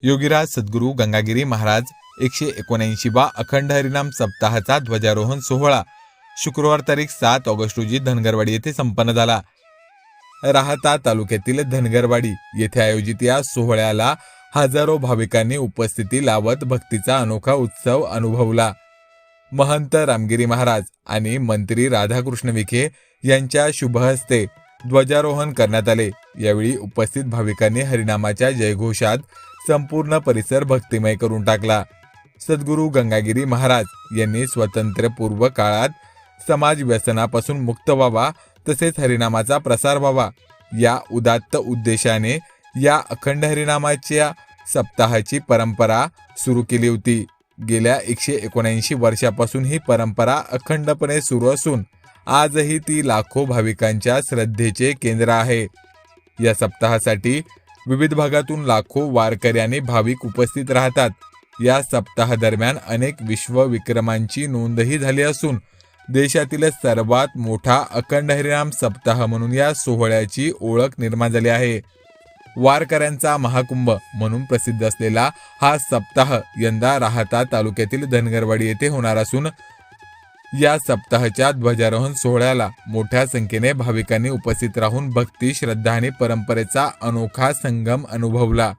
योगीराज सद्गुरू गंगागिरी महाराज 179वा अखंड हरिनाम सप्ताहाचा ध्वजारोहण सोहळा शुक्रवार तारीख 7 ऑगस्ट रोजी धनगरवाडी येथे संपन्न झाला। राहाता तालुक्यातील धनगरवाडी येथे आयोजित या सोहळ्याला हजारो भाविकांनी उपस्थिती लावत भक्तीचा अनोखा उत्सव अनुभवला। महंत रामगिरी महाराज आणि मंत्री राधाकृष्ण विखे यांच्या शुभहस्ते ध्वजारोहण करण्यात आले। यावेळी उपस्थित भाविकांनी हरिनामाच्या जयघोषात संपूर्ण परिसर भक्तिमय करून टाकला। सद्गुरू गंगागिरी महाराज यांनी स्वातंत्र्यपूर्व काळात समाज व्यसनापासून मुक्त व्हावा तसेच हरिनामाचा प्रसार व्हावा या उदात्त उद्देशाने या अखंड हरिनामाच्या सप्ताहाची परंपरा सुरू केली होती। गेल्या 179 वर्षापासून ही परंपरा अखंडपणे सुरू असून आजही ती लाखो भाविकांच्या श्रद्धेचे केंद्र आहे। या सप्ताहासाठी विविध भागातून लाखो वारकरी आणि भाविक उपस्थित राहतात। या सप्ताहादरम्यान अनेक विश्वविक्रमांची नोंदही झाली असून देशातील सर्वात मोठा अखंड हरिनाम सप्ताह म्हणून या सोहळ्याची ओळख निर्माण झाली आहे। वारकऱ्यांचा महाकुंभ म्हणून प्रसिद्ध असलेला हा सप्ताह यंदा राहाता तालुक्यातील धनगरवाडी येथे होणार असून या सप्ताहाच्या ध्वजारोहण सोहळ्याला मोठ्या संख्येने भाविकांनी उपस्थित राहून भक्ती, श्रद्धा आणि परंपरेचा अनोखा संगम अनुभवला।